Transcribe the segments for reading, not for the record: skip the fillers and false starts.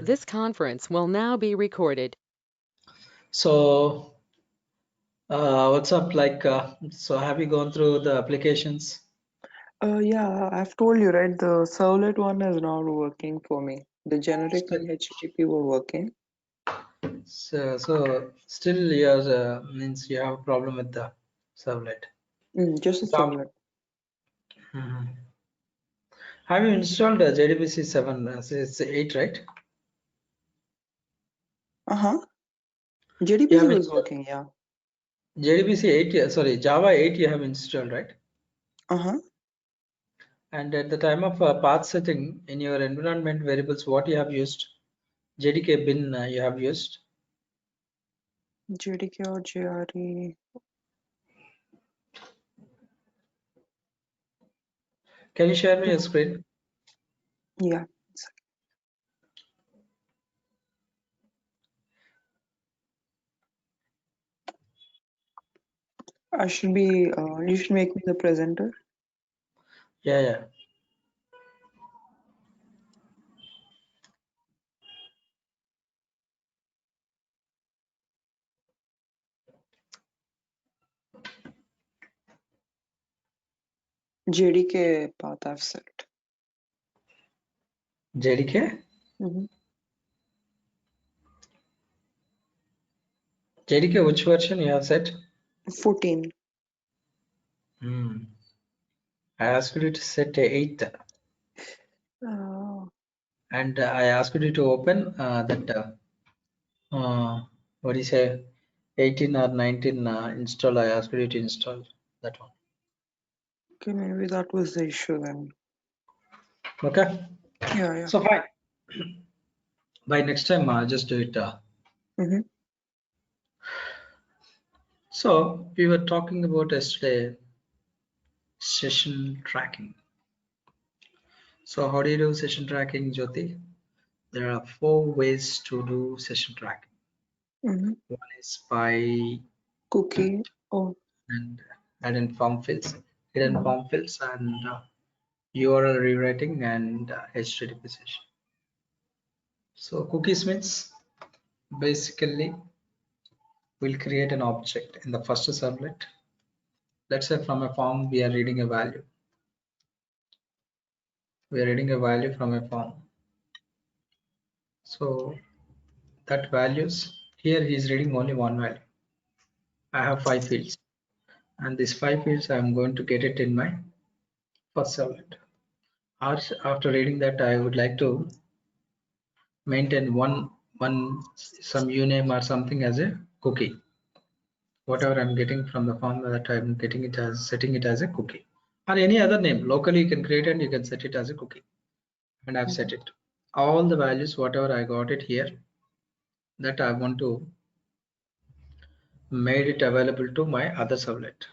This conference will now be recorded. So, what's up? So have you gone through the applications? Yeah, I've told you, right? The servlet one is not working for me. The generic Still, and HTTP were working. so still means you have a problem with the servlet. Just a Java. servlet. Mhm. Have you installed JDBC 7? It's 8, right? You JDBC have was installed working, yeah. JDBC 8, sorry, Java 8 you have installed, right? And at the time of path setting in your environment variables, what you have used? JDK bin you have used. JDK or JRE. Can you share me your screen? Yeah. I should be, you should make me the presenter. Yeah. JDK path I've set. JDK? Mhm. JDK, which version you have set? 14. I asked you to set 8, and I asked you to open what do you say, 18 or 19 install. I asked you to install that one. Okay, maybe that was the issue then. Okay. Yeah. So fine. By next time, I'll just do it. Mhm. So we were talking about yesterday session tracking. So how do you do session tracking, Jyoti? There are 4 ways to do session tracking. Mhm. One is by Cookie. Oh. and hidden form fields, and URL rewriting and HTTP session. So cookies means basically we'll create an object in the first servlet. Let's say from a form we are reading a value. We are reading a value from a form. So that values here he is reading only one value. I have 5 fields, and these 5 fields I am going to get it in my first servlet. After reading that, I would like to maintain some uname or something as a cookie. Whatever I'm getting from the form, that I'm getting it as setting it as a cookie, or any other name locally you can create and you can set it as a cookie. And I've set it all the values whatever I got it here, that I want to made it available to my other servlet.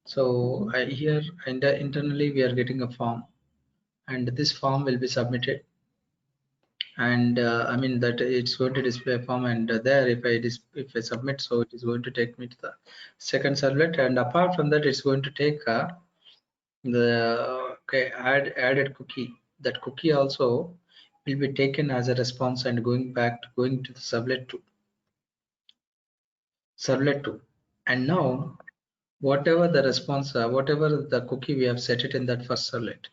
So here internally we are getting a form, and this form will be submitted, and I mean that it's going to display a form, and there if I submit, so it is going to take me to the second servlet, and apart from that it's going to take the added cookie. That cookie also will be taken as a response and going to the servlet 2, and now whatever the response whatever the cookie we have set it in that first servlet,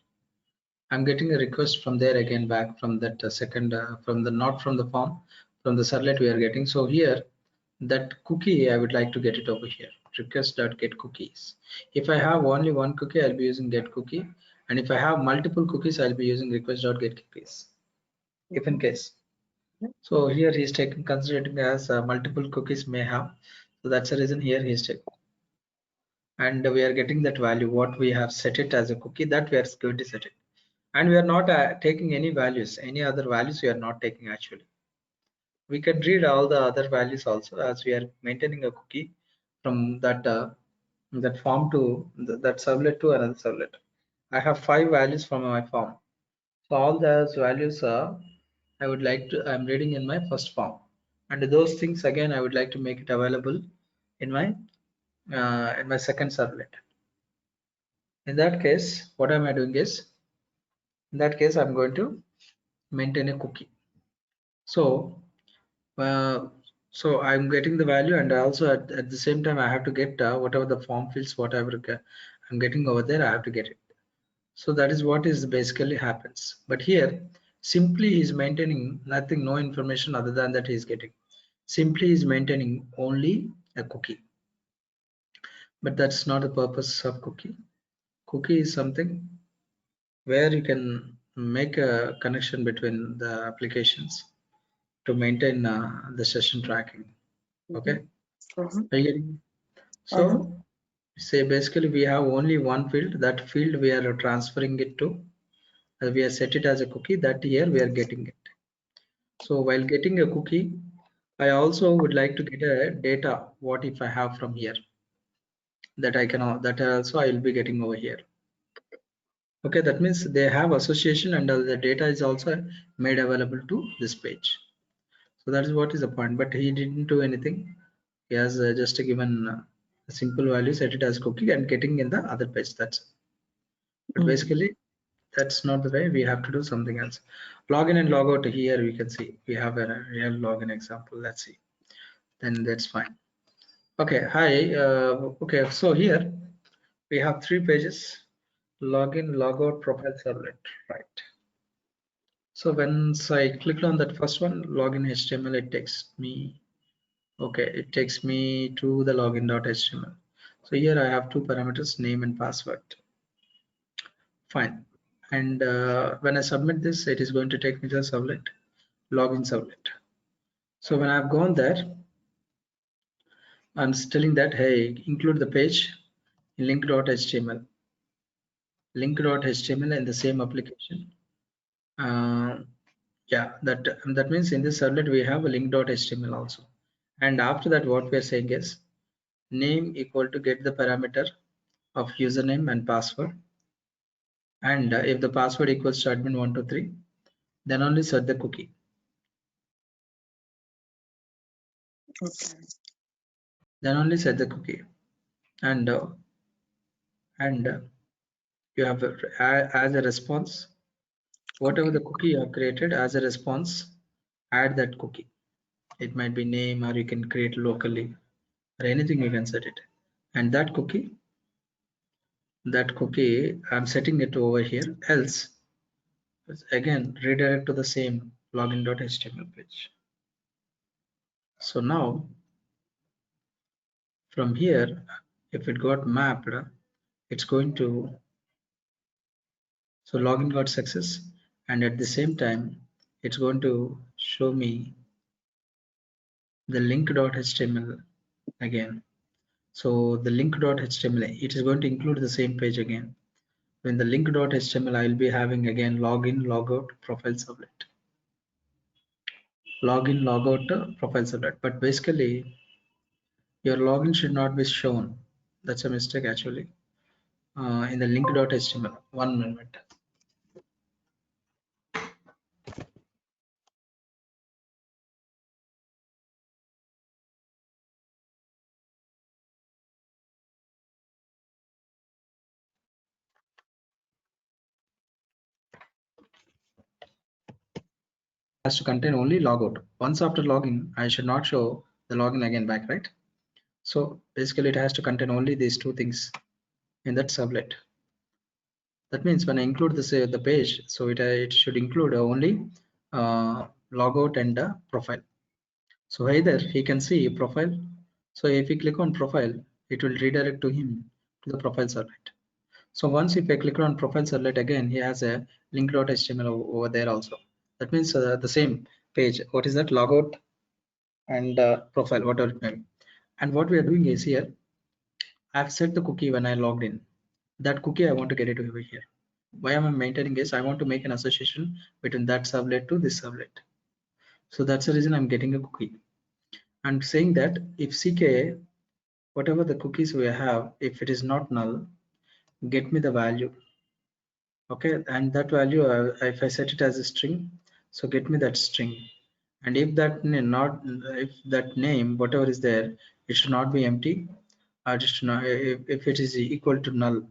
I'm getting a request from there again back from that second from the not from the form, from the servlet we are getting. So here that cookie I would like to get it over here, request.get cookies. If I have only one cookie, I'll be using get cookie, and if I have multiple cookies, I'll be using request.get cookies if in case. So here he's taking considering as multiple cookies may have, so that's the reason here he's taking, and we are getting that value what we have set it as a cookie, that we are going to set it, and we are not taking any values, any other values we are not taking. Actually we can read all the other values also, as we are maintaining a cookie from that form to that servlet to another servlet. I have 5 values from my form, so all those values are I'm reading in my first form, and those things again I would like to make it available in my second servlet. In that case, what am I doing is, in that case I'm going to maintain a cookie. So so I'm getting the value, and also at the same time I have to get whatever the form fields, whatever I'm getting over there, I have to get it. So that is what is basically happens. But here simply he's maintaining nothing, no information other than that he's getting. Simply is maintaining only a cookie. But that's not the purpose of cookie. Cookie is something where you can make a connection between the applications to maintain the session tracking. Okay. Are you getting? So say basically we have only one field. That field we are transferring it to. We are set it as a cookie. That here we are getting it. So while getting a cookie, I also would like to get a data. What if I have from here? That I can, that also I will be getting over here. Okay, that means they have association, and the data is also made available to this page. So that is what is the point. But he didn't do anything. He has just given a simple value, set it as cookie, and getting in the other page. That's it. But basically that's not the way. We have to do something else. Login and log out. Here we can see we have a real login example. Let's see. Then that's fine. Okay, hi. Okay, so here we have 3 pages: login, logout, profile, servlet, right? So once I clicked on that first one, login HTML, it takes me, okay, it takes me to the login.html. So here I have 2 parameters, name and password. Fine. And when I submit this, it is going to take me to the servlet, login servlet. So when I've gone there, I'm telling that, hey, include the page in link.html. Link.html in the same application. Yeah, that means in this servlet we have a link.html also. And after that, what we are saying is name equal to get the parameter of username and password. And if the password equals to admin123, then only set the cookie. Okay. Then only set the cookie. And you have as a response, whatever the cookie you have created as a response, add that cookie. It might be name, or you can create locally, or anything you can set it. And that cookie I'm setting it over here, else again redirect to the same login.html page. So now from here, if it got mapped, it's going to, so login got success, and at the same time it's going to show me the link.html again. So the link.html, it is going to include the same page again. In the link.html, I will be having again login, logout, profile, servlet. Login, logout, profile, servlet. But basically, your login should not be shown. That's a mistake actually. In the link.html. 1 minute. Has to contain only logout. Once after login, I should not show the login again back, right? So basically, it has to contain only these 2 things in that servlet. That means when I include this the page, so it should include only logout and profile. So either he can see profile. So if you click on profile, it will redirect to him to the profile servlet. So once if I click on profile servlet again, he has a link.html over there also. That means the same page. What is that? Logout and profile, whatever it may be. And what we are doing is here, I've set the cookie when I logged in. That cookie I want to get it over here. Why am I maintaining is I want to make an association between that servlet to this servlet. So that's the reason I'm getting a cookie. I'm saying that if ck, whatever the cookies we have, if it is not null, get me the value. Okay, and that value, if I set it as a string, so get me that string. And if that if that name, whatever is there, it should not be empty, or it should not, if it is equal to null,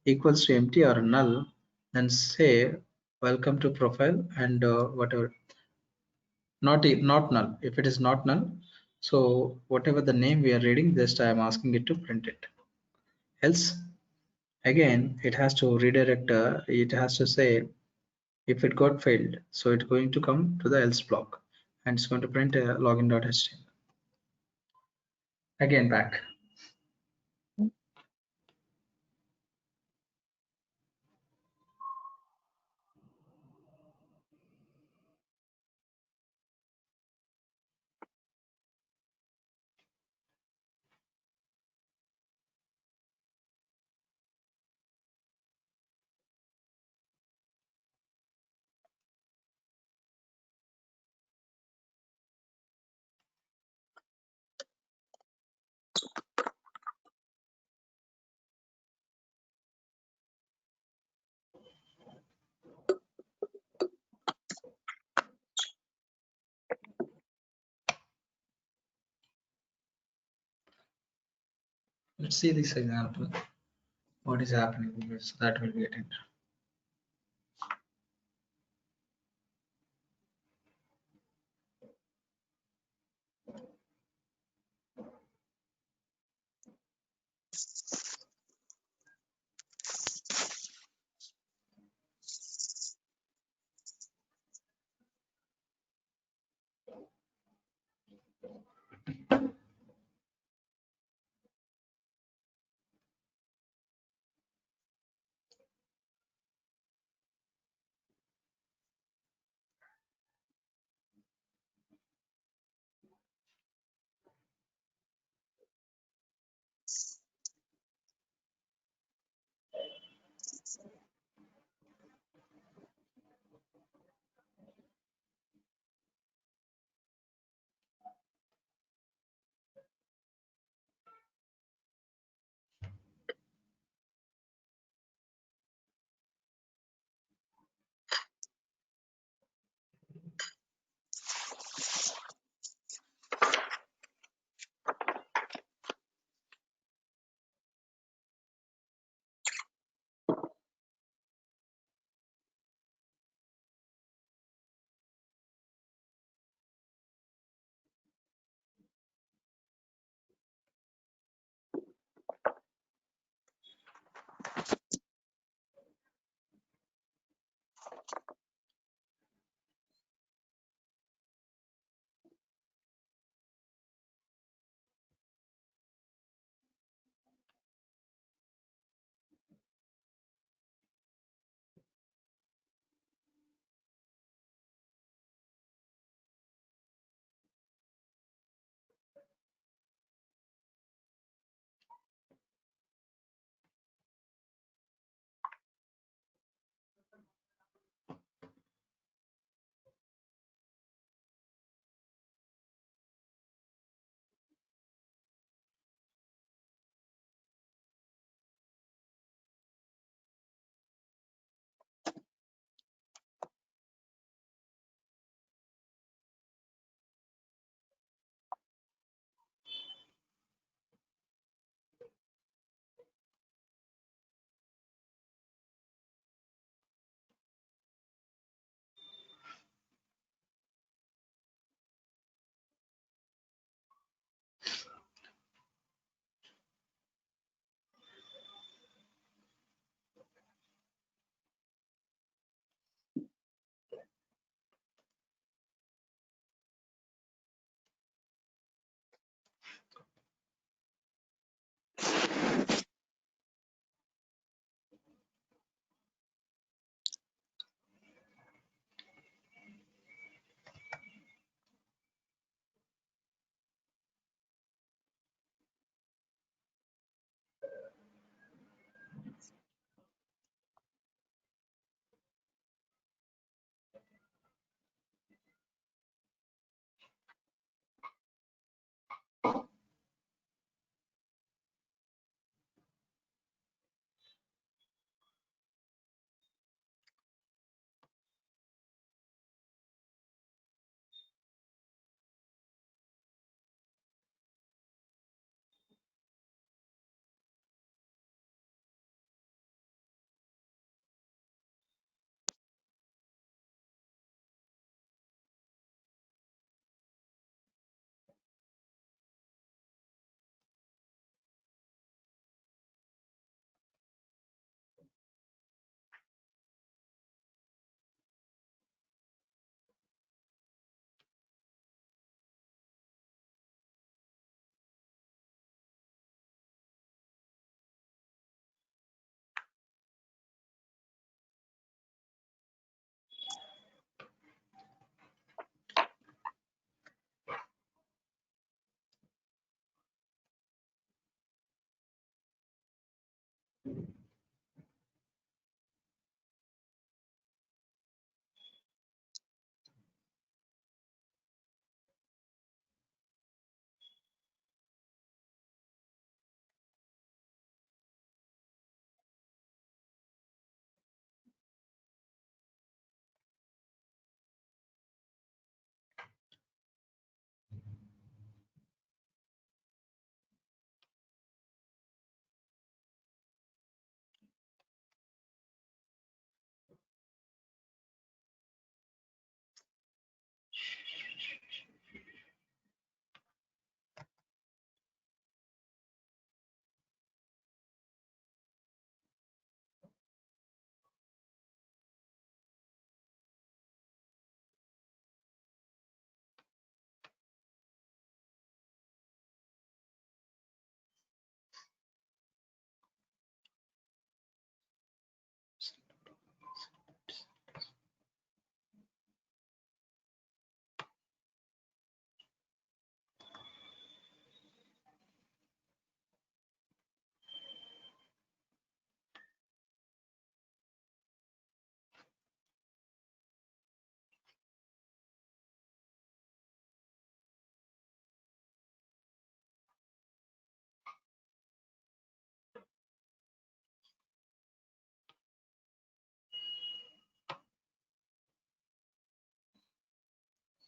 equals to empty or null, then say welcome to profile and whatever. not null. If it is not null, so whatever the name we are reading, just I am asking it to print it. Else, again, it has to redirect. It has to say if it got failed, so it's going to come to the else block, and it's going to print a login.html. Again back. Let's see this example. What is happening? Because that will get it.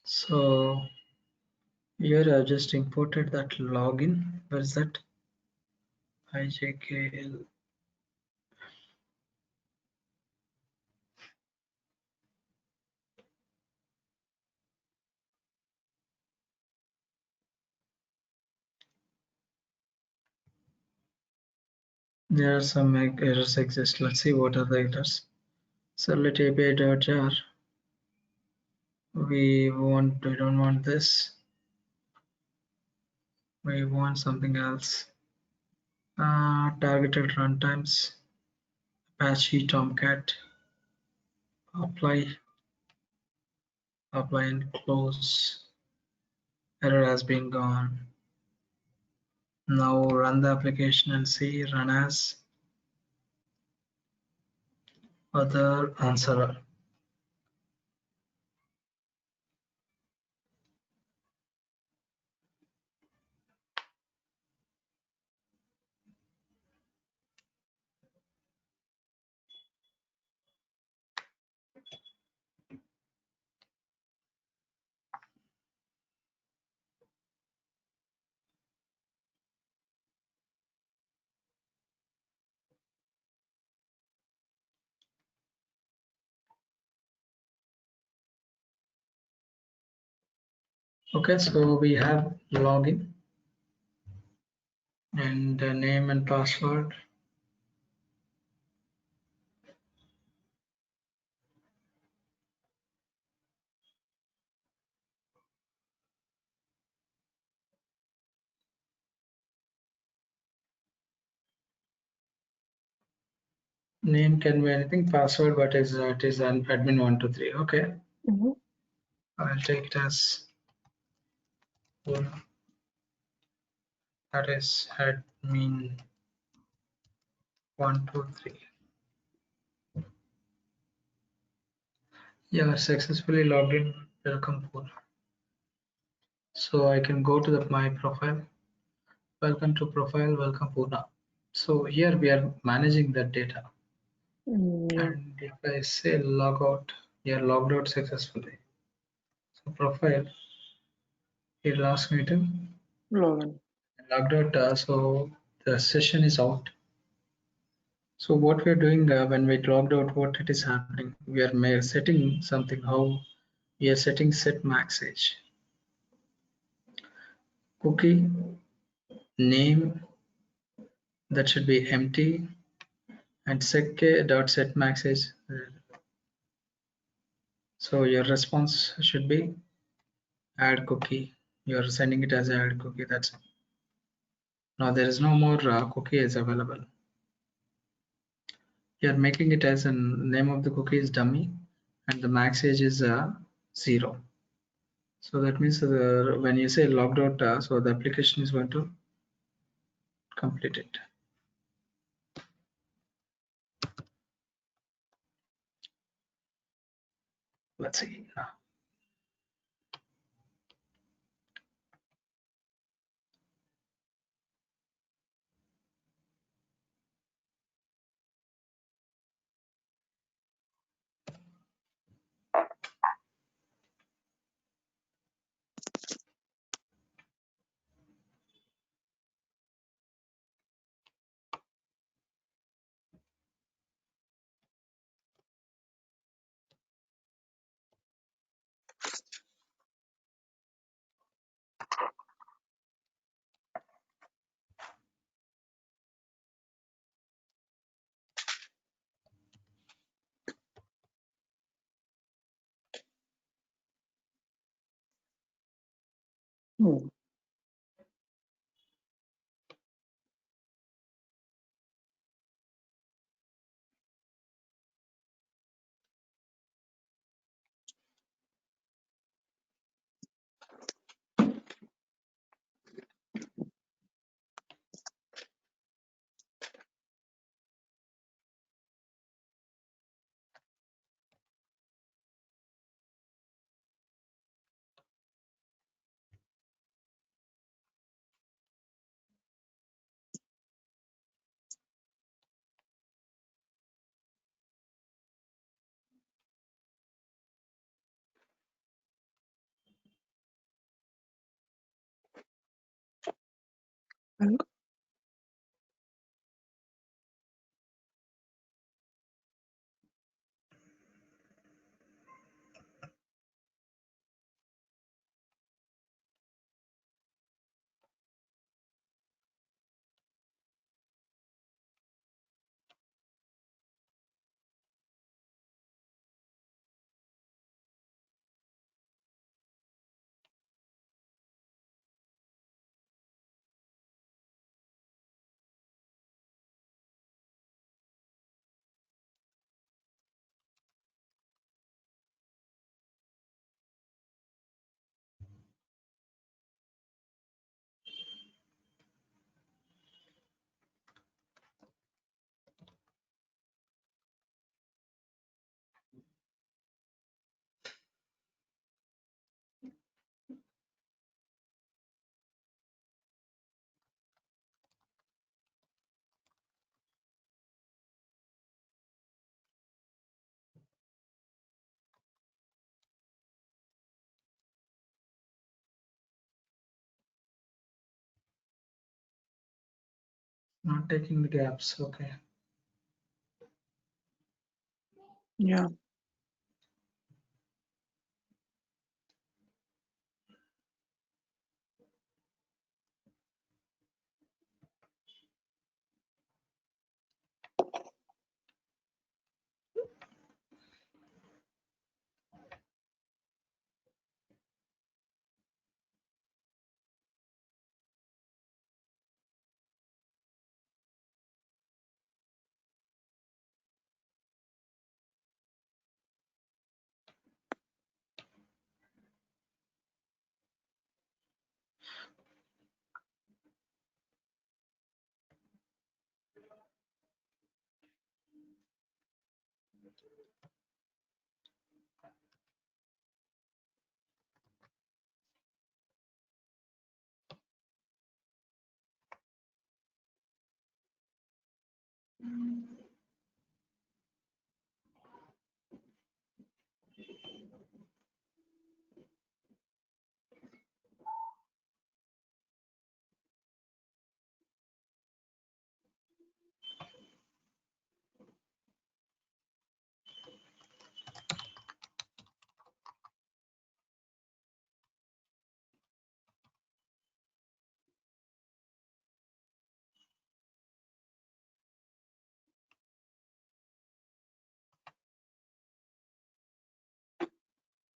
So here I've just imported that login. Where is that? IJKL. There are some errors exist. Let's see what are the errors. Servlet API.jar. We don't want this. We want something else. Targeted runtimes. Apache Tomcat. Apply and close. Error has been gone. Now run the application and see run as other answer. Okay, so we have login and name and password. Name can be anything, password, but it is an admin123. Okay, Mhm. I'll take it as full. That is admin123. Yeah, successfully logged in. Welcome pool. So I can go to my profile. Welcome to profile. Welcome Puna. So here we are managing that data. Yeah. And if I say log out, you are logged out successfully. So profile, it will ask me to Login. logged out. So the session is out. So what we're doing when we logged out, what it is happening? We are setting something. How we are setting set max age. Cookie name that should be empty and set max age. So your response should be add cookie. You're sending it as add cookie. That's it. Now there is no more cookie is available. You're making it as a name of the cookie is dummy and the max age is 0. So that means when you say logged out, so the application is going to complete it. Let's see. Hmm. Not taking the gaps. Okay. Yeah.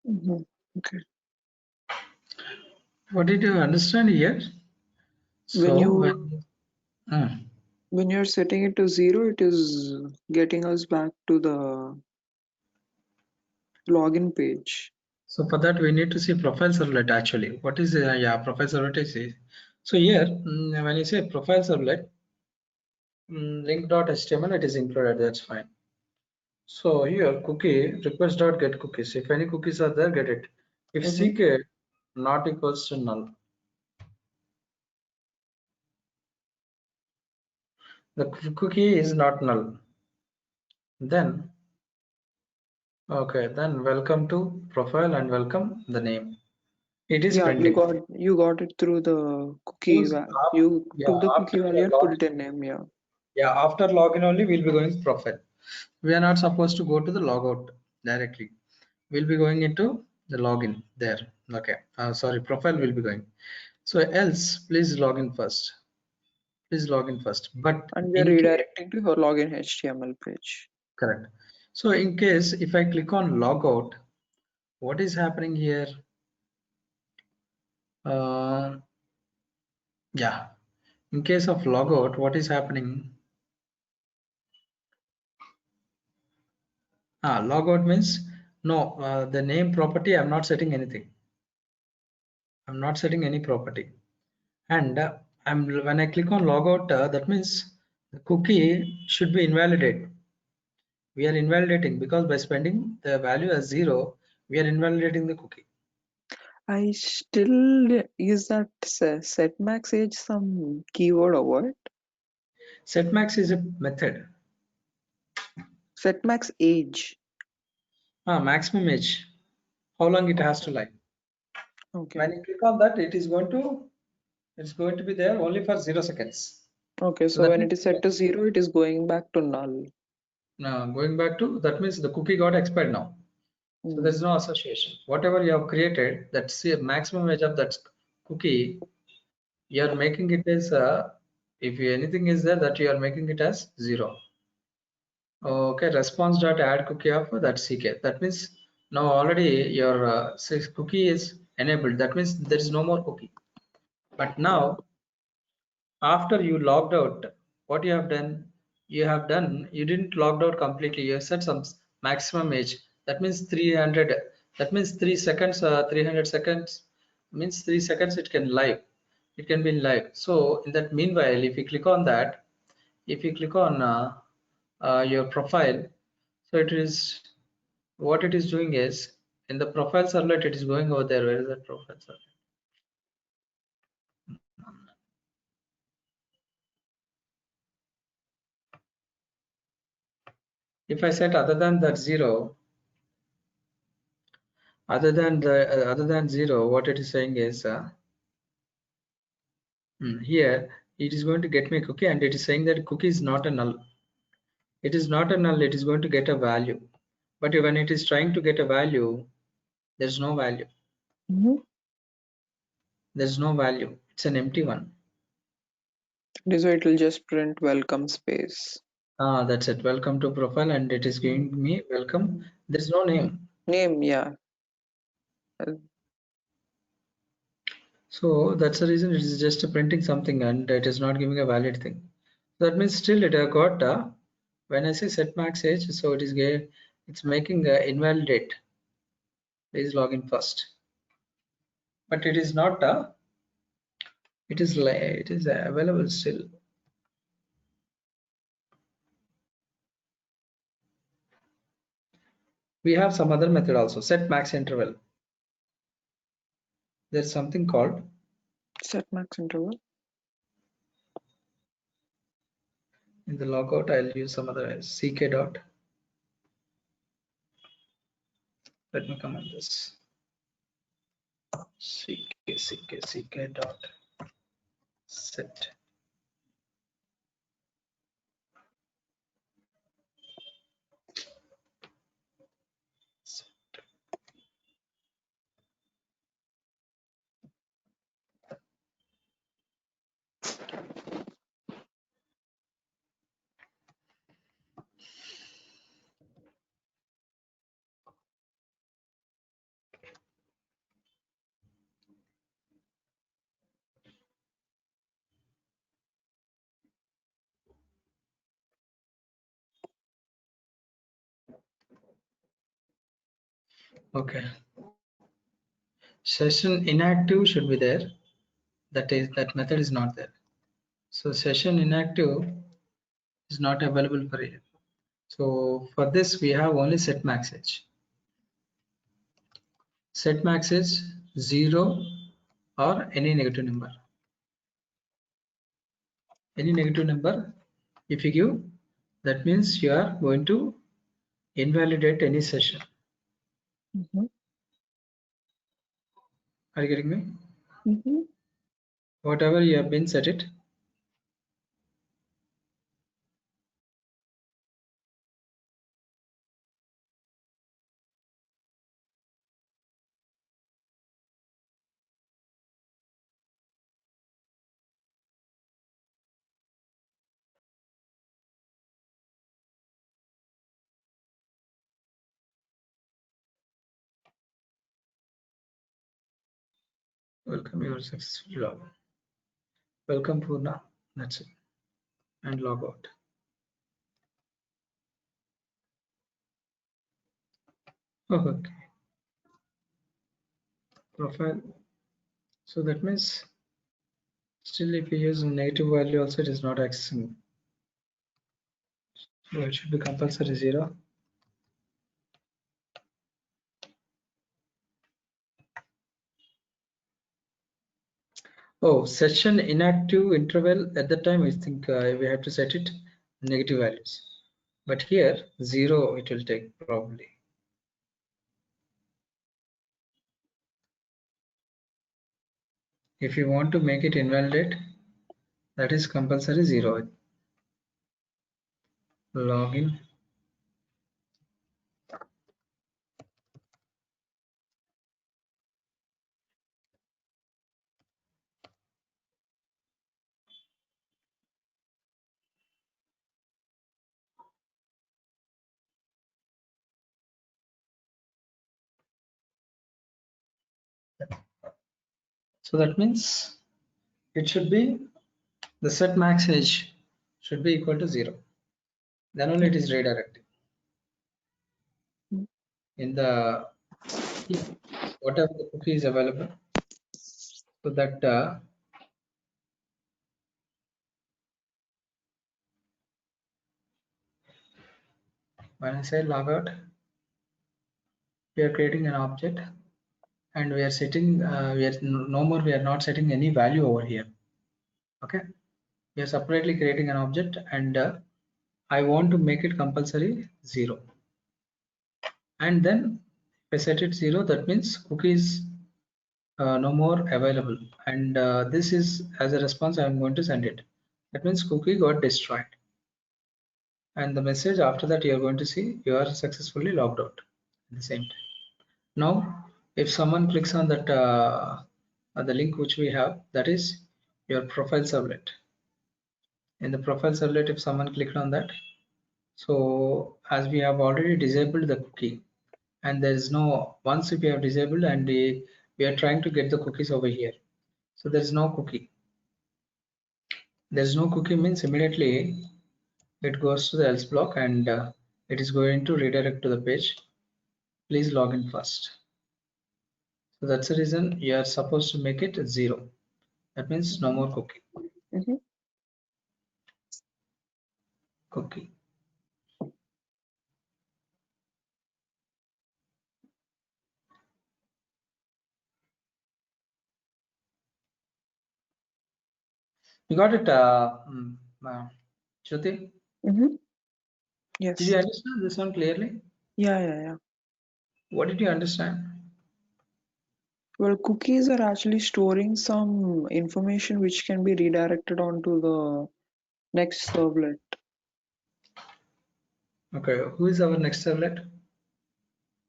Mhm. Okay. What did you understand here? When So you hmm. when you're setting it to 0, it is getting us back to the login page. So for that we need to see profile servlet actually. What is profile servlet is. So here when you say profile servlet link.html it is included, that's fine. So here cookie request.get cookies. If any cookies are there, get it. If ck not equals to null, the cookie is not null, then okay, then welcome to profile and welcome the name. It is Yeah, printing. you got it through the cookie. Suppose You yeah, took the after cookie value the and put login, it in name. Yeah. yeah, after login only we'll be going to profile. We are not supposed to go to the logout directly. We'll be going into the login there. Okay. Sorry, profile will be going. So else, please log in first. Please log in first. But And we are in case, redirecting to your login HTML page. correct. So in case if I click on logout, what is happening here? Uh, yeah. In case of logout, what is happening? Logout means no. The name property. I'm not setting anything. I'm not setting any property. And when I click on logout, that means the cookie should be invalidated. We are invalidating because by spending the value as 0, we are invalidating the cookie. I still use that setmax age some keyword or what? Setmax is a method. Setmax age. Maximum age. How long it has to lie. Okay. When you click on that, it is going to It's going to be there only for 0 seconds. Okay, So so that when means it is set to 0, it is going back to null. now going back to, that means the cookie got expired now. So Hmm. there's no association. Whatever you have created, that's the maximum age of that cookie. You are making it as if anything is there, that you are making it as 0. Okay, response dot add cookie of that CK. That means now already your cookie is enabled. That means there is no more cookie. But now after you logged out, what you have done, you didn't logged out completely. You set some maximum age. That means 300. That means 3 seconds. 300 seconds means 3 seconds. It can live. It can be live. So in that meanwhile, if you click on that, if you click on your profile, so it is, what it is doing is, in the profile servlet, it is going over there. Where is that profile servlet? If I set other than that 0, other than 0, what it is saying is here it is going to get me a cookie, and it is saying that cookie is not a null. It is not a null. It is going to get a value, but when it is trying to get a value, there's no value. Mm-hmm. There's no value. It's an empty one. So it will just print welcome space. That's it. Welcome to profile, and it is giving me welcome. There's no name. Name, yeah. So that's the reason it is just printing something, and it is not giving a valid thing. That means still it got when I say set max age, so it is it's making invalidate. Please log in first, but it is not it is available still. We have some other method also, set max interval. There's something called Set max interval. in the logout. I'll use some other ck dot. Let me comment this ck dot set. Okay. Session inactive should be there. That method is not there. So session inactive is not available for it. So for this we have only set max age. Set max is 0 or any negative number. Any negative number, if you give, that means you are going to invalidate any session. Mm-hmm. Are you getting me? Mm-hmm. Whatever you have been set it. Welcome, you are successfully logged. Welcome Purna. That's it. And log out. Okay. Profile. So that means still if you use a negative value also it is not accessing. So it should be compulsory 0. Oh, session inactive interval at the time I think we have to set it negative values. But here 0 it will take probably. If you want to make it invalidate, that is compulsory 0. Login. So that means it should be the set max age should be equal to 0. Then only it is redirecting. In the whatever the cookie is available, so that when I say logout, we are creating an object and we are setting we are not setting any value over here. Okay, we are separately creating an object and I want to make it compulsory 0. And then if I set it 0, that means cookies no more available, and this is as a response I'm going to send it. That means cookie got destroyed, and the message after that you're going to see you are successfully logged out at the same time. Now if someone clicks on that the link which we have, that is your profile servlet. In the profile servlet, if someone clicked on that, so as we have already disabled the cookie, and there is no, once if we have disabled and we are trying to get the cookies over here, so there is no cookie. There's no cookie means immediately it goes to the else block and it is going to redirect to the page. Please log in first. So that's the reason you are supposed to make it 0. That means no more cookie. Cookie. You got it, Shruti? Yes. Did you understand this one clearly? Yeah. What did you understand? Well, cookies are actually storing some information which can be redirected onto the next servlet. Okay, who is our next servlet?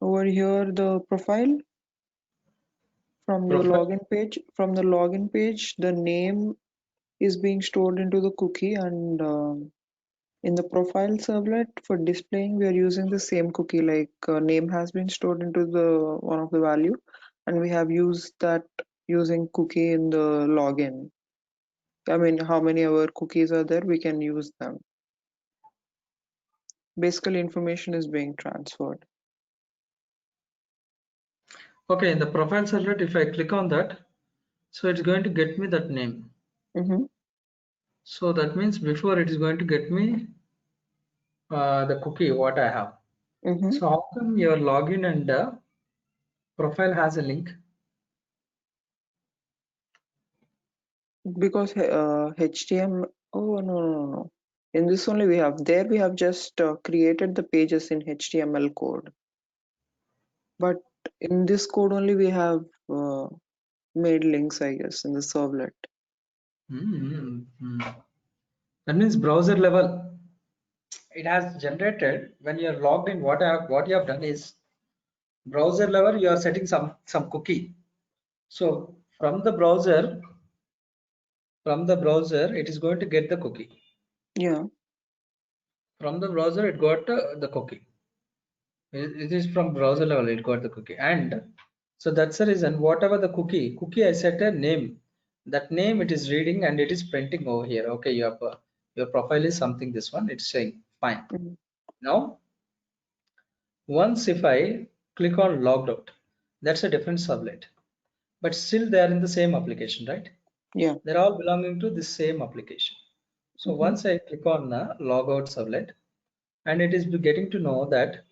Over here, the profile from the login page. From the login page, the name is being stored into the cookie, and in the profile servlet for displaying, we are using the same cookie. Like name has been stored into the one of the value, and we have used that using cookie in the login. I mean, how many our cookies are there? We can use them. Basically, information is being transferred. Okay, in the profile servlet, if I click on that, so it's going to get me that name. So that means before it is going to get me the cookie what I have. So how come your login and profile has a link? Because HTML. Oh no. In this only we have just created the pages in HTML code. But in this code only we have made links, I guess, in the servlet. That means browser level. It has generated when you are logged in. What you have done is browser level. You are setting some cookie. So from the browser, it is going to get the cookie. Yeah. From the browser, it got the cookie. It is from browser level. It got the cookie, and so that's the reason. Whatever the cookie I set a name. That name it is reading and it is printing over here. Okay, your profile is something. This one it's saying fine. Now once if I click on logged out, that's a different servlet, but still they are in the same application, right? Yeah. They're all belonging to the same application. So once I click on logout servlet, and it is getting to know that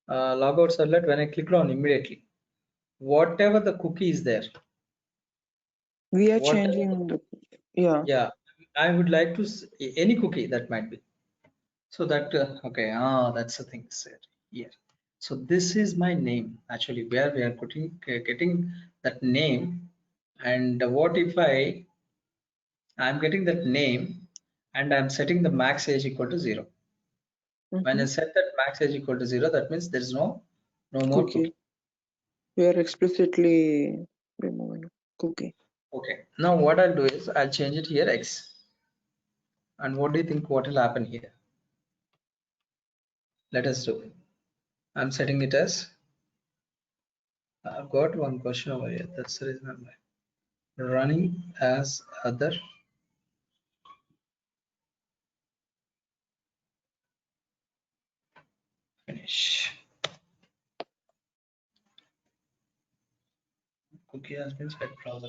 logout servlet, when I click on immediately, whatever the cookie is there, we are changing the yeah, I would like to any cookie that might be. So that okay, that's the thing here. So this is my name actually, where we are getting that name. And what if I'm getting that name and I'm setting the max age equal to 0. When I set that max age equal to 0, that means there is no more cookie. We are explicitly removing cookie. Okay. Now what I'll do is I'll change it here X. And what do you think what will happen here? Let us do it. I'm setting it as, I've got one question over here. That's the reason I'm running as other. Finish. Cookie has been set browser.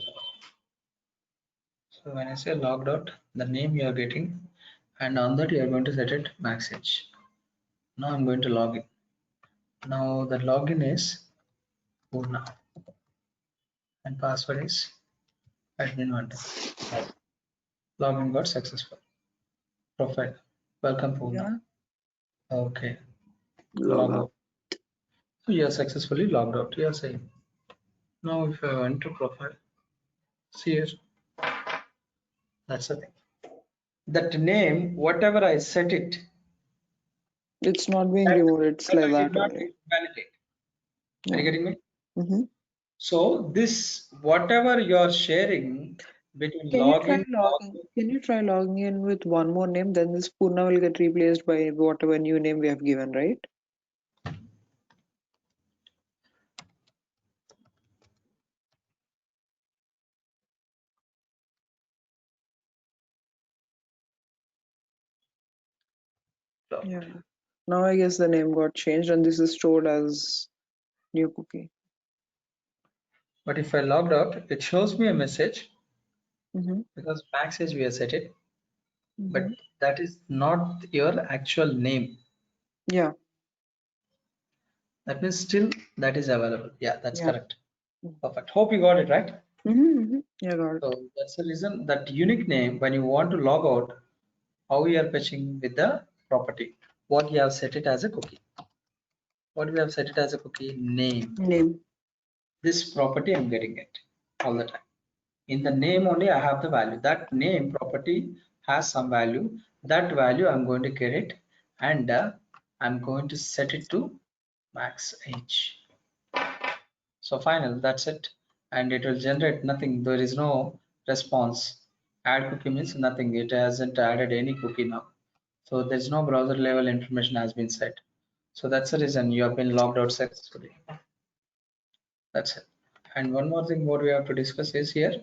So when I say logged out, the name you are getting, and on that you are going to set it max age. Now I'm going to log in. Now the login is Purna and password is admin1. Login got successful. Profile. Welcome Purna. Yeah. Okay. Log out. So you are successfully logged out. You are saying. Now if I went to profile, see here. That's the thing. That name, whatever I set it, it's not being removed. It's like that only. Validate. Yeah. Are you getting me? Mm-hmm. So this, whatever you are sharing between Can login, you try logging in with one more name? Then this Purna will get replaced by whatever new name we have given, right? Yeah. Now I guess the name got changed and this is stored as new cookie. but if I logged out, it shows me a message because max age we have set it, but that is not your actual name. Yeah. That means still that is available. Yeah, that's correct. Perfect. Hope you got it right. Yeah, got it. So that's the reason that unique name, when you want to log out, how we are fetching with the property, what you have set it as a cookie. What we have set it as a cookie? Name. This property I'm getting it all the time. In the name only I have the value. That name property has some value. That value I'm going to get it, and I'm going to set it to max age. So final, that's it. And it will generate nothing. There is no response. Add cookie means nothing. It hasn't added any cookie now. So there's no browser level information has been set. So that's the reason you have been logged out successfully. That's it. And one more thing what we have to discuss is here,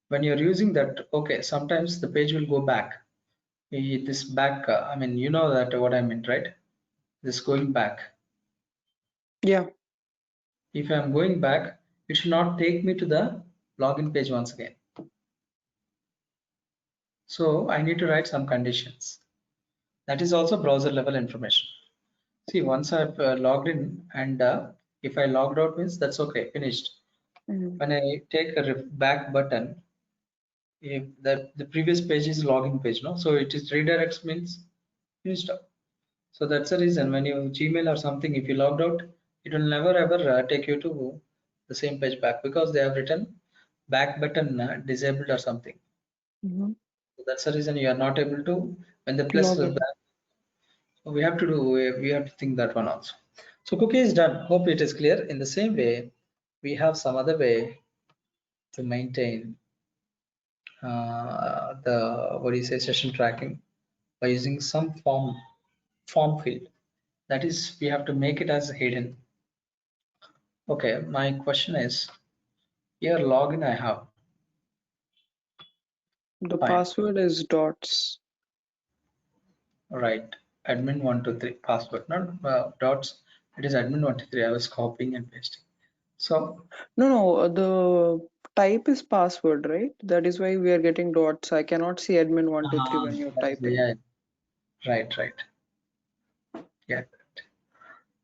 when you're using that, okay, sometimes the page will go back. This back, I mean, you know that what I meant, right? This going back. Yeah. If I'm going back, it should not take me to the login page once again. So I need to write some conditions. That is also browser level information. See, once I've logged in, and if I logged out means that's okay, finished. When I take a back button, if the previous page is login page, no, so it is redirects means finished up. So that's the reason when you Gmail or something, if you logged out, it will never ever take you to the same page back, because they have written back button disabled or something. So that's the reason you are not able to, when the plus is back. So we have to think that one also. So cookie is done. Hope it is clear. In the same way, we have some other way to maintain the session tracking by using some form field. That is, we have to make it as hidden. Okay, my question is, here login I have. The password is dots. Right, admin123 password, not dots. It is admin123. I was copying and pasting. So no, the type is password, right? That is why we are getting dots. I cannot see admin123 when you're typing. Yeah, right. Yeah,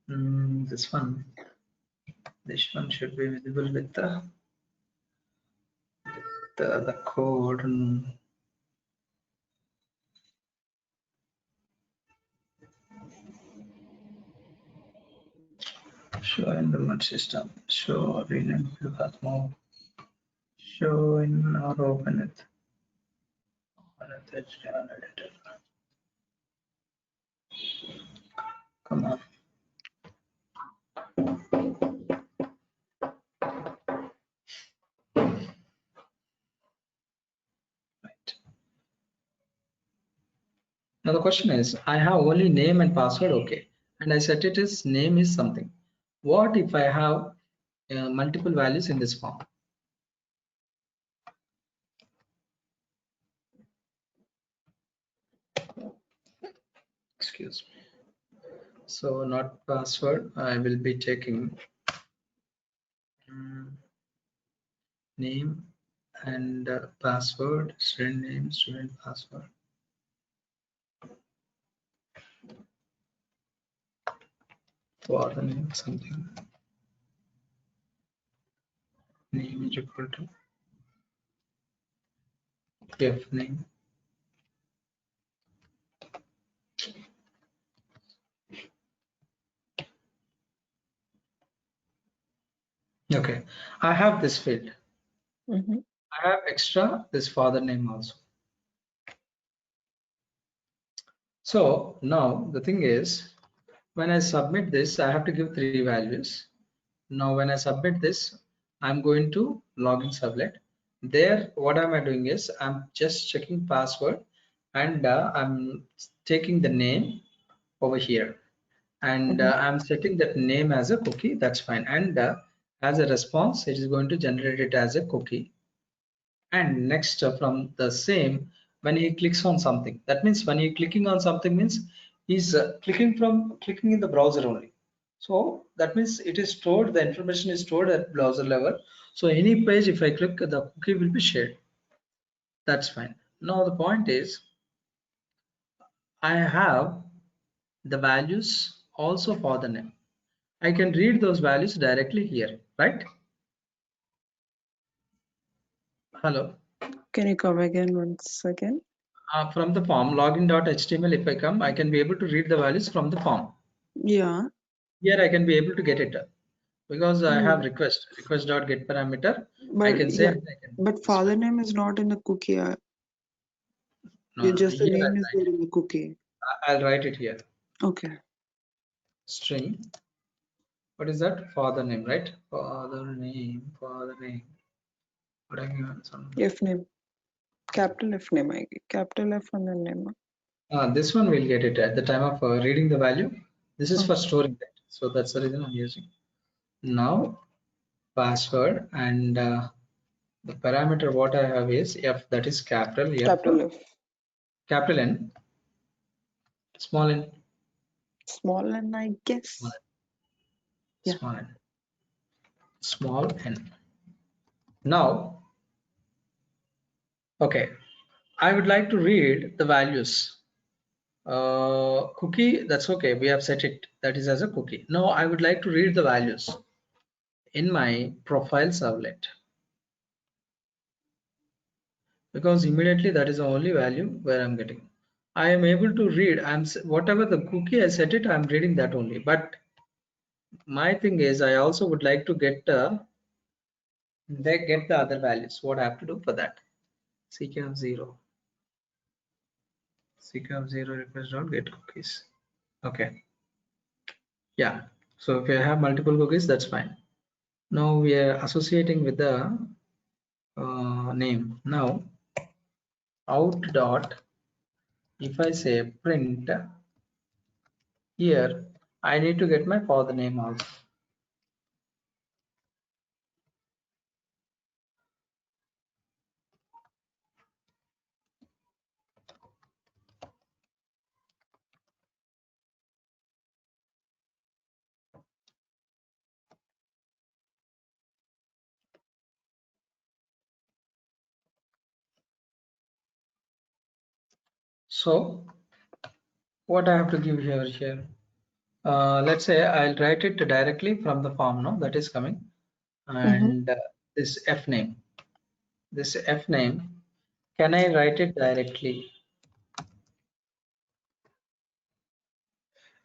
this one should be visible with the code. Show in the merge system. Show rename to Cosmo. show in or open it. HTML editor. Come on. Right. Now the question is, I have only name and password, okay, and I set it as name is something. What if I have multiple values in this form? Excuse me. So not password, I will be taking name and password, student name, student password. For the name something. Name is equal to f name. Okay, I have this field. I have extra this father name also. So now the thing is, when I submit this, I have to give 3 values. Now when I submit this, I'm going to login sublet. There, what am I doing is I'm just checking password and I'm taking the name over here, and I'm setting that name as a cookie. That's fine. And as a response, it is going to generate it as a cookie. And next from the same, when he clicks on something, that means when he clicking on something means he's clicking in the browser only. So that means it is stored, the information is stored at browser level. So any page, if I click, the cookie will be shared. That's fine. Now the point is, I have the values also for the name. I can read those values directly here, right? Hello. Can you come again once again? From the form login.html, if I come, I can be able to read the values from the form. Yeah. Here I can be able to get it because I have request.get parameter. I But can say, yeah, but father name is not in the cookie. no, Just the here name is there in the cookie. I'll write it here. Okay. String. What is that? Father name, right? Father name. What I mean, F name. Capital F name. Capital F and then name. this one will get it at the time of reading the value. This is for storing that. So that's the reason I'm using. Now password and the parameter what I have is F, that is capital F, Capital F. capital N, small n, Small n, I guess. small n, small n. Now, okay, I would like to read the values. Cookie, that's okay, we have set it, that is as a cookie. Now I would like to read the values in my profile servlet, because immediately that is the only value where I'm getting. I am able to read, whatever the cookie I set it, I'm reading that only. But my thing is, I also would like to get the other values. What I have to do for that? ckf0 request dot get cookies. Okay, yeah. So if I have multiple cookies, that's fine. Now we are associating with the name. Now out dot, if I say print here, I need to get my father name also. So what I have to give here? Let's say I'll write it directly from the form now that is coming, and this F name. This F name, can I write it directly?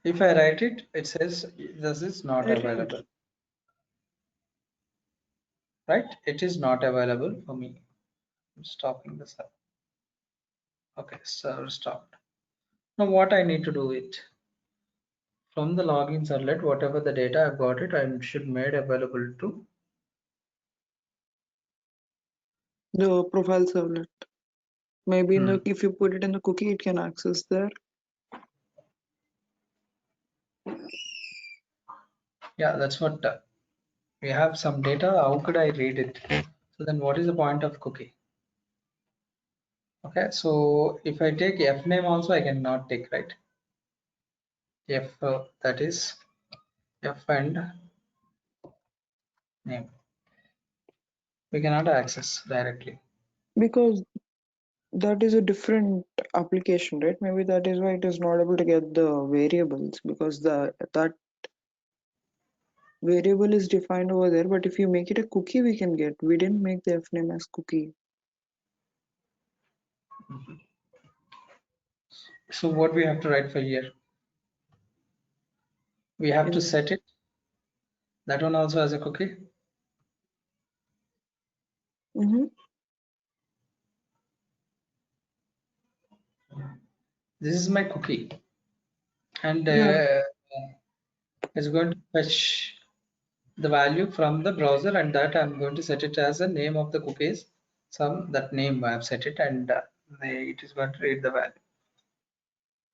If I write it, it says this is not available. right? It is not available for me. I'm stopping the server. Okay, server stopped. Now what I need to do it from the login servlet, whatever the data I've got it, I should made available to The profile servlet. Maybe in Hmm. the if you put it in the cookie, it can access there. Yeah, that's what we have some data. How could I read it? So then what is the point of cookie? Okay, so if I take f name also, I cannot take, right? F that is f and name. We cannot access directly. Because that is a different application, right? Maybe that is why it is not able to get the variables, because that variable is defined over there. But if you make it a cookie, we can get. We didn't make the fname as cookie. So what we have to write for here? We have to set it. That one also as a cookie. Mm-hmm. This is my cookie, and Yeah. it's going to fetch the value from the browser, and that I'm going to set it as a name of the cookies. Some that name I have set it, and it is going to read the value.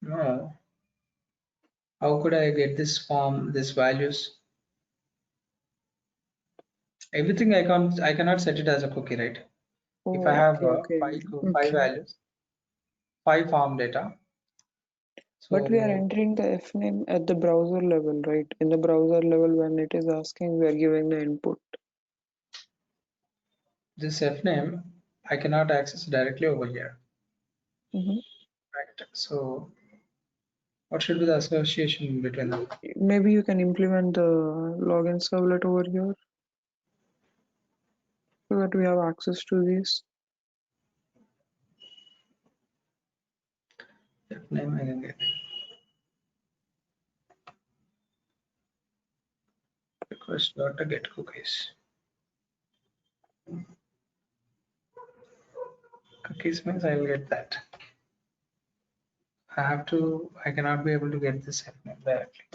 No, how could I get this form, these values? Everything I cannot set it as a cookie, right? If I Oh, have okay. five Okay. values, 5 form data. But we are So entering the fname at the browser level, right? In the browser level, when it is asking, we are giving the input. this fname I cannot access directly over here, Mm-hmm. right? So what should be the association between them? Maybe you can implement the login servlet over here so that we have access to this. Fname I can get. Request data get cookies. Cookies means I will get that. I cannot be able to get this fname directly.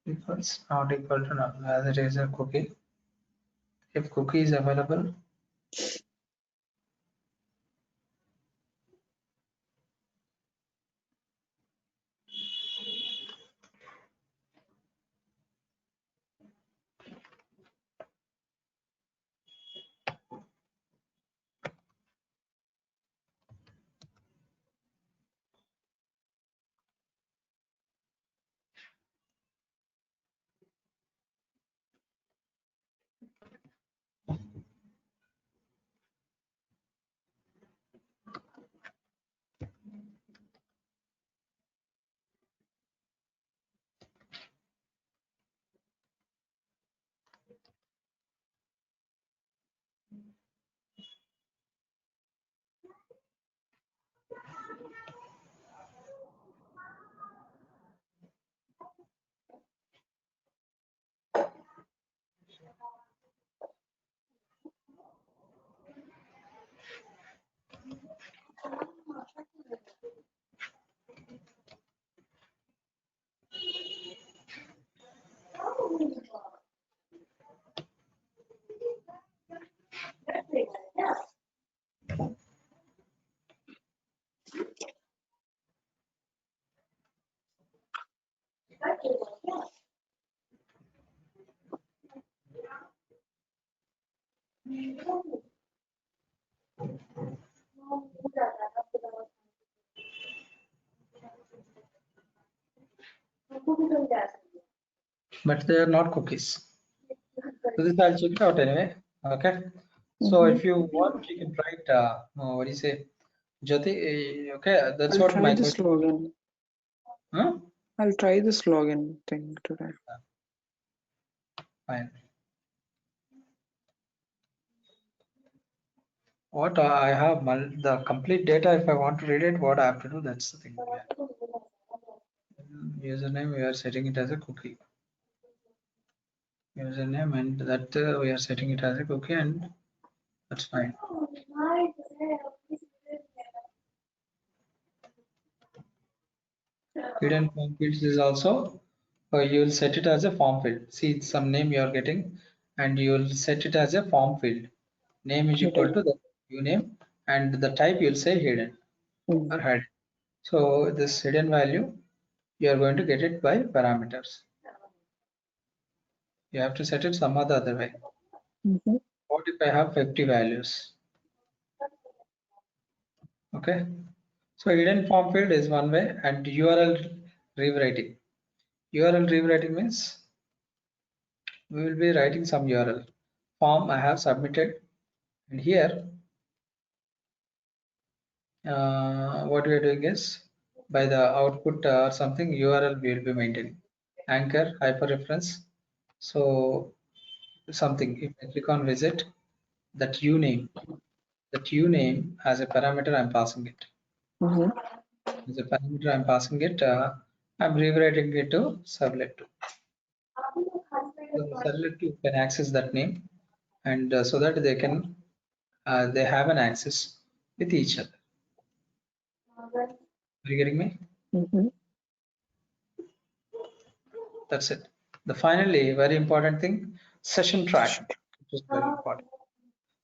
Equals not equal to null as it is a cookie. If cookie is available, but they are not cookies. So this I'll check it out anyway. Okay. So Mm-hmm. if you want, you can write what do you say, Jyoti? Okay, that's I'll what try my this question. login. Huh? I'll try this login thing today. Fine. What I have the complete data. If I want to read it, what I have to do? That's the thing. Yeah. Username, we are setting it as a cookie. username, and that we are setting it as a cookie, and that's fine. Hidden form fields is also you will set it as a form field. See some name you are getting, and you will set it as a form field. Name is equal to the new name, and the type you will say hidden or hidden. So this hidden value, you are going to get it by parameters. You have to set it some other way. What if I have 50 values? Okay. So hidden form field is one way, and URL rewriting. URL rewriting means we will be writing some URL. Form I have submitted, and here what we are doing is by the output or something URL we will be maintaining. Anchor, hyperreference. So something, if I click on visit, that uname as a parameter I'm passing it. As a parameter I'm passing it, I'm rewriting it to servlet 2. So servlet 2 can access that name, and so that they can they have an access with each other. Are you getting me? That's it. The finally very important thing, session tracking, which is very important.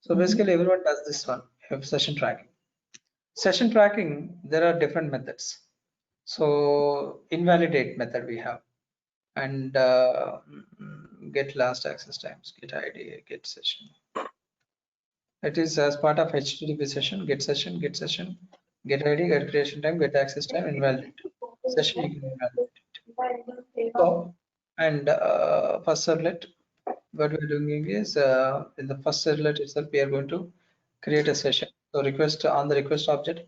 So basically everyone does this one, have session tracking. Session tracking, there are different methods. So invalidate method we have, and get last access times, get ID, get session. It is as part of HTTP session, get session, get ID, get creation time, get access time, invalidate. Session you can invalidate it. So, and first servlet, what we're doing is in the first servlet itself, we are going to create a session. So request on the request object,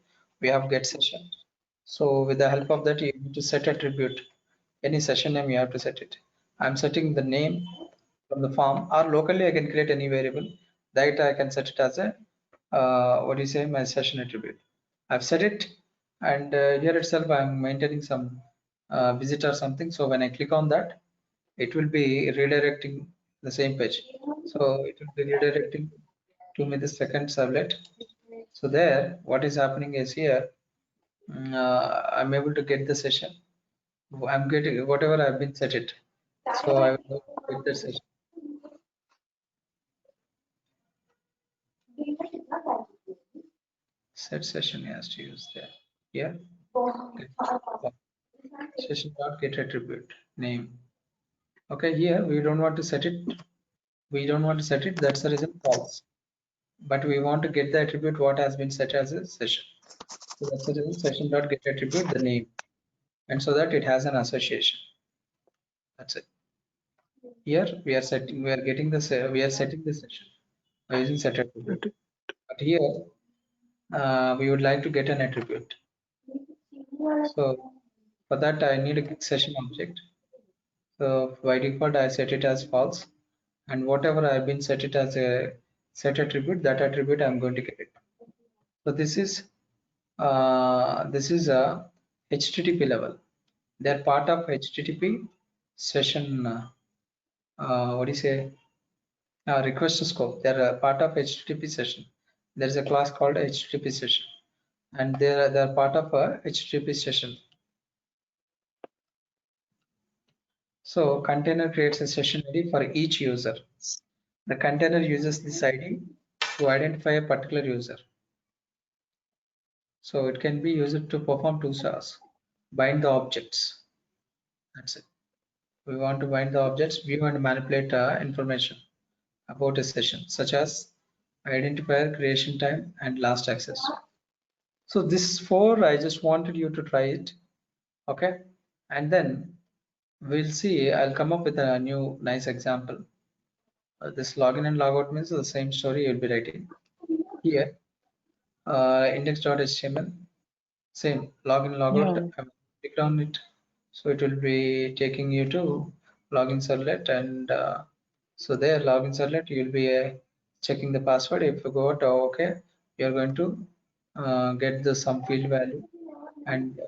we have get session. So with the help of that, you need to set attribute. Any session name you have to set it. I'm setting the name from the form, or locally I can create any variable that I can set it as a what do you say, my session attribute. I've set it, and here itself I'm maintaining some visit or something. So when I click on that, it will be redirecting the same page. So it will be redirecting to me the second servlet. So there, what is happening is here, I'm able to get the session. I'm getting whatever I've been set it. So I will get the session. Set session has to use there. Here, session dot get attribute name. Okay, here we don't want to set it. We don't want to set it. That's the reason false. But we want to get the attribute what has been set as a session. So that's the reason session dot get attribute the name, and so that it has an association. That's it. Here we are setting. We are getting the. We are setting the session by using set attribute. But here we would like to get an attribute. So for that I need a session object. So by default I set it as false, and whatever I've been set it as a set attribute, that attribute I'm going to get it. So this is a HTTP level. They're part of HTTP session. What do you say? Request scope. They're a part of HTTP session. There's a class called HTTP session, and they're part of a HTTP session. So container creates a session ID for each user. The container uses this ID to identify a particular user. So it can be used to perform two tasks. Bind the objects. That's it. We want to bind the objects, view and manipulate information about a session, such as identifier, creation time, and last access. So this 4, I just wanted you to try it. Okay. And then we'll see, I'll come up with a new nice example. This login and logout means the same story you'll be writing here. Index.html, same login logout. I click on it, so it will be taking you to login servlet, and so there login servlet you'll be checking the password. If you go to OK, you're going to get the some field value, and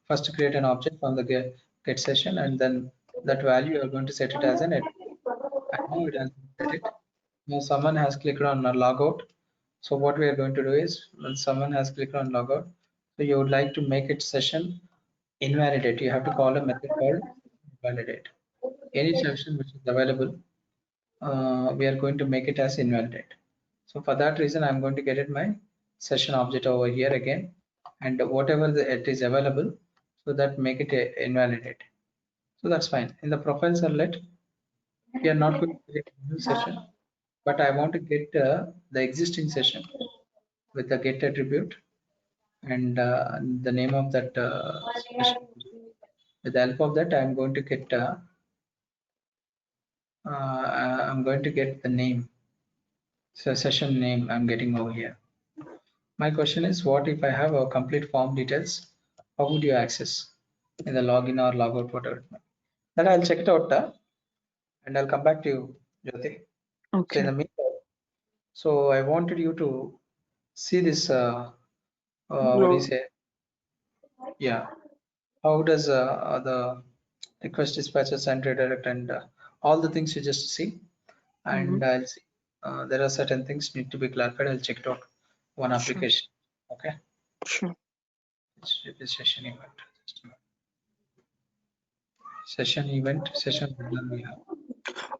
first create an object from the get session, and then that value you're going to set it as an attribute. And now it has been set it. Now someone has clicked on logout. So what we are going to do is when someone has clicked on logout, so you would like to make it session invalidate. You have to call a method called invalidate. Any session which is available, we are going to make it as invalidate. So for that reason, I'm going to get it my session object over here again, and whatever it is available, so that make it a invalidate. So that's fine. In the profile servlet, we are not going to get a new session, but I want to get the existing session with the get attribute and the name of that session. With the help of that, I'm going to get the name. So session name I'm getting over here. My question is, what if I have a complete form details? How would you access in the login or logout, whatever? Then I'll check it out and I'll come back to you, Jyoti. So in Okay. the meantime, so I wanted you to see this. What do you say? Yeah. How does the request dispatches and redirect and all the things you just see, and I'll see there are certain things need to be clarified. I'll check it out one Sure. application. Okay. Sure. It's session event. Session event session we have.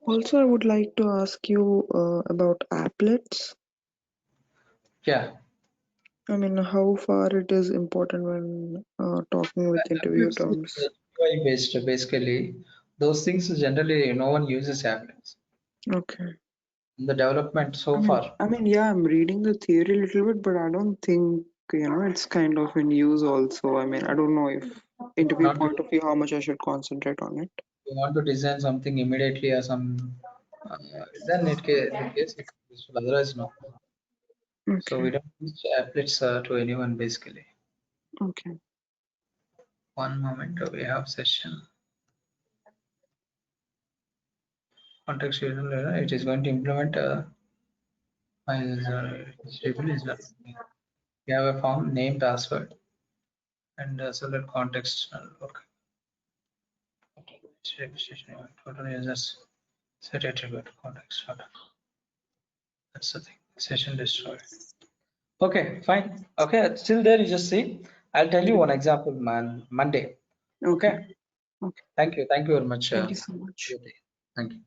Also, I would like to ask you about applets. Yeah. I mean, how far it is important when talking with interview Applets is terms. UI based basically. Those things generally no one uses applets. Okay. In the development so far. I mean, yeah, I'm reading the theory a little bit, but I don't think, it's kind of in use also. I mean, I don't know if interview Not point of view, how much I should concentrate on it. you want to design something immediately or some then the case it's useful, otherwise no. So Okay. we don't teach applets to anyone basically. Okay. One moment, we have session context user. It is going to implement we have a form name password and select context. Okay. Total users set attribute context. That's the thing. Session destroy. Okay, fine. Okay, still there you just see. I'll tell you one example, man. Monday. Okay. Okay. Thank you. Thank you very much. Thank you so much. Thank you.